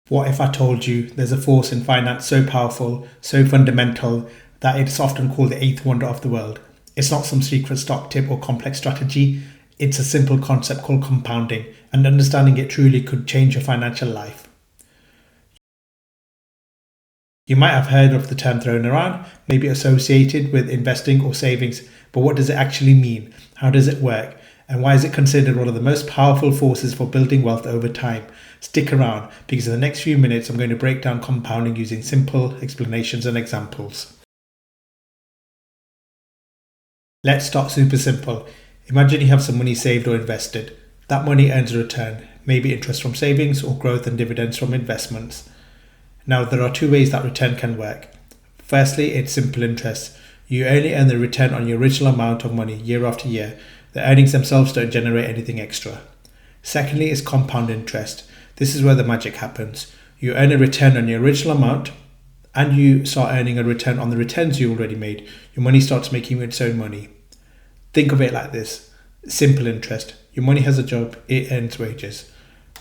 What if I told you there's a force in finance so powerful, so fundamental, that it's often called the eighth wonder of the world? It's not some secret stock tip or complex strategy. It's a simple concept called compounding, and understanding it truly could change your financial life. You might have heard of the term thrown around, maybe associated with investing or savings, but what does it actually mean? How does it work? And why is it considered one of the most powerful forces for building wealth over time? Stick around, because in the next few minutes I'm going to break down compounding using simple explanations and examples. Let's start super simple. Imagine you have some money saved or invested. That money earns a return, maybe interest from savings or growth and dividends from investments. Now, there are two ways that return can work. Firstly, it's simple interest. You only earn the return on your original amount of money year after year. The earnings themselves don't generate anything extra. Secondly, is compound interest. This is where the magic happens. You earn a return on your original amount, and you start earning a return on the returns you already made. Your money starts making its own money. Think of it like this. Simple interest. Your money has a job, it earns wages.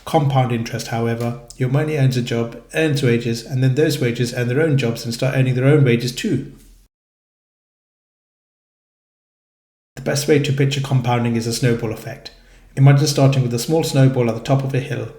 Compound interest, however, your money earns a job, earns wages, and then those wages earn their own jobs and start earning their own wages too. The best way to picture compounding is a snowball effect. Imagine starting with a small snowball at the top of a hill.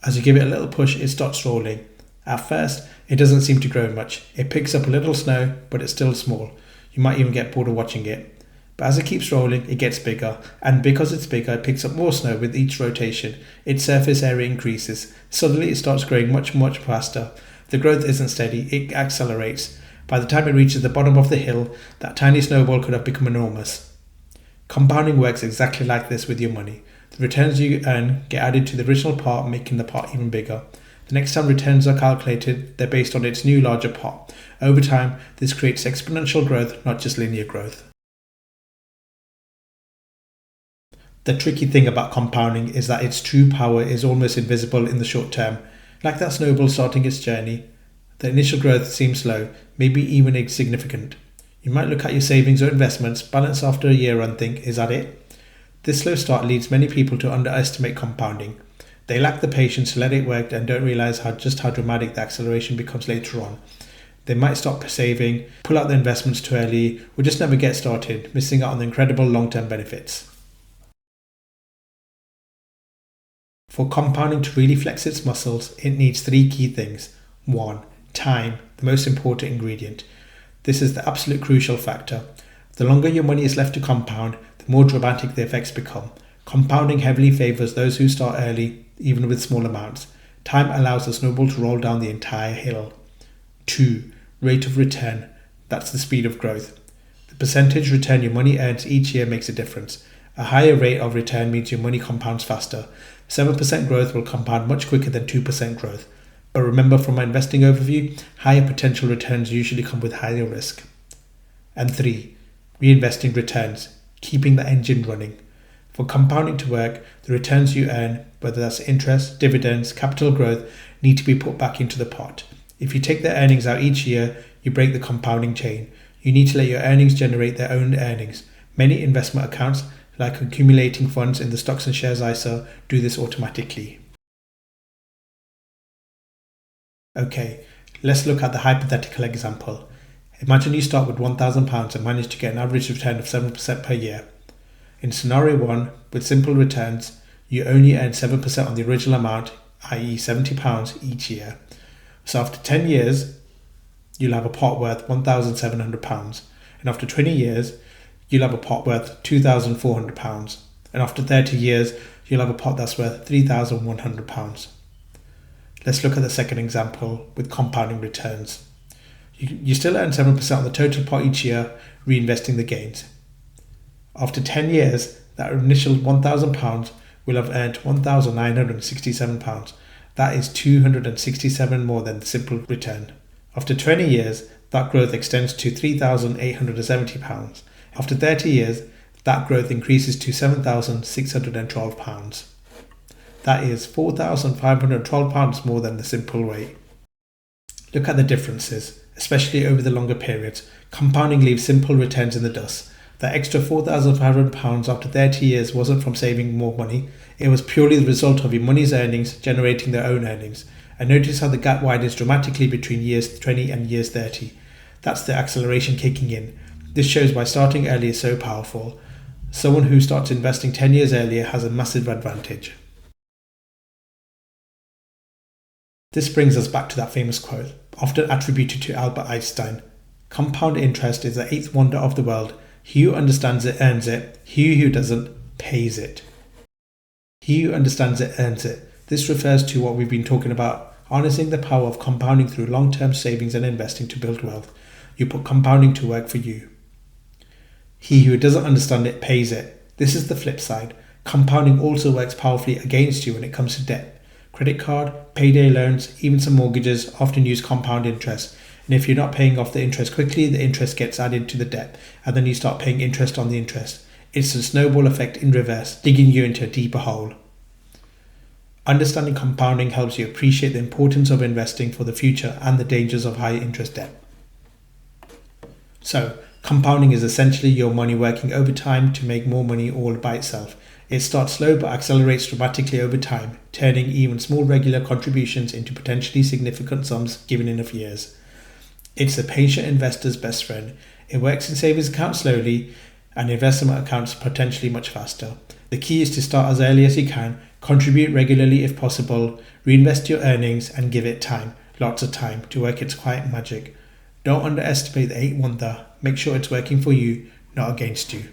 As you give it a little push, it starts rolling. At first, it doesn't seem to grow much. It picks up a little snow, but it's still small. You might even get bored of watching it. But as it keeps rolling, it gets bigger, and because it's bigger, it picks up more snow with each rotation. Its surface area increases. Suddenly, it starts growing much faster. The growth isn't steady, it accelerates. By the time it reaches the bottom of the hill, that tiny snowball could have become enormous. Compounding works exactly like this with your money. The returns you earn get added to the original pot, making the pot even bigger. The next time returns are calculated, they're based on its new larger pot. Over time, this creates exponential growth, not just linear growth. The tricky thing about compounding is that its true power is almost invisible in the short term. Like that snowball starting its journey, the initial growth seems slow, maybe even insignificant. You might look at your savings or investments, balance after a year and think, is that it? This slow start leads many people to underestimate compounding. They lack the patience to let it work and don't realize how dramatic the acceleration becomes later on. They might stop saving, pull out their investments too early, or just never get started, missing out on the incredible long-term benefits. For compounding to really flex its muscles, it needs three key things. 1. Time, the most important ingredient. This is the absolute crucial factor. The longer your money is left to compound, the more dramatic the effects become. Compounding heavily favors those who start early, even with small amounts. Time allows the snowball to roll down the entire hill. 2. Rate of return. That's the speed of growth. The percentage return your money earns each year makes a difference. A higher rate of return means your money compounds faster. 7% growth will compound much quicker than 2% growth. But remember from my investing overview, higher potential returns usually come with higher risk. And 3. Reinvesting returns, keeping the engine running. For compounding to work, the returns you earn, whether that's interest, dividends, capital growth, need to be put back into the pot. If you take their earnings out each year, you break the compounding chain. You need to let your earnings generate their own earnings. Many investment accounts, like accumulating funds in the stocks and shares ISA, do this automatically. Okay, let's look at the hypothetical example. Imagine you start with £1,000 and manage to get an average return of 7% per year. In scenario 1, with simple returns, you only earn 7% on the original amount, i.e. £70 each year. So after 10 years, you'll have a pot worth £1,700, and after 20 years, you'll have a pot worth £2,400, and after 30 years, you'll have a pot that's worth £3,100. Let's look at the second example with compounding returns. You still earn 7% on the total pot each year, reinvesting the gains. After 10 years, that initial £1,000 will have earned £1,967. That is 267 more than the simple return. After 20 years, that growth extends to £3,870. After 30 years, that growth increases to £7,612. That is £4,512 more than the simple way. Look at the differences, especially over the longer periods. Compounding leaves simple returns in the dust. That extra £4,500 after 30 years wasn't from saving more money. It was purely the result of your money's earnings generating their own earnings. And notice how the gap widens dramatically between years 20 and years 30. That's the acceleration kicking in. This shows why starting early is so powerful. Someone who starts investing 10 years earlier has a massive advantage. This brings us back to that famous quote, often attributed to Albert Einstein. Compound interest is the eighth wonder of the world. He who understands it earns it. He who doesn't pays it. He who understands it earns it. This refers to what we've been talking about, harnessing the power of compounding through long-term savings and investing to build wealth. You put compounding to work for you. He who doesn't understand it pays it. This is the flip side. Compounding also works powerfully against you when it comes to debt. Credit card, payday loans, even some mortgages often use compound interest. And if you're not paying off the interest quickly, the interest gets added to the debt, and then you start paying interest on the interest. It's a snowball effect in reverse, digging you into a deeper hole. Understanding compounding helps you appreciate the importance of investing for the future and the dangers of high interest debt. So, compounding is essentially your money working over time to make more money all by itself. It starts slow but accelerates dramatically over time, turning even small regular contributions into potentially significant sums given enough years. It's the patient investor's best friend. It works in savings accounts slowly and investment accounts potentially much faster. The key is to start as early as you can, contribute regularly if possible, reinvest your earnings and give it time, lots of time, to work its quiet magic. Don't underestimate the eighth wonder. Make sure it's working for you, not against you.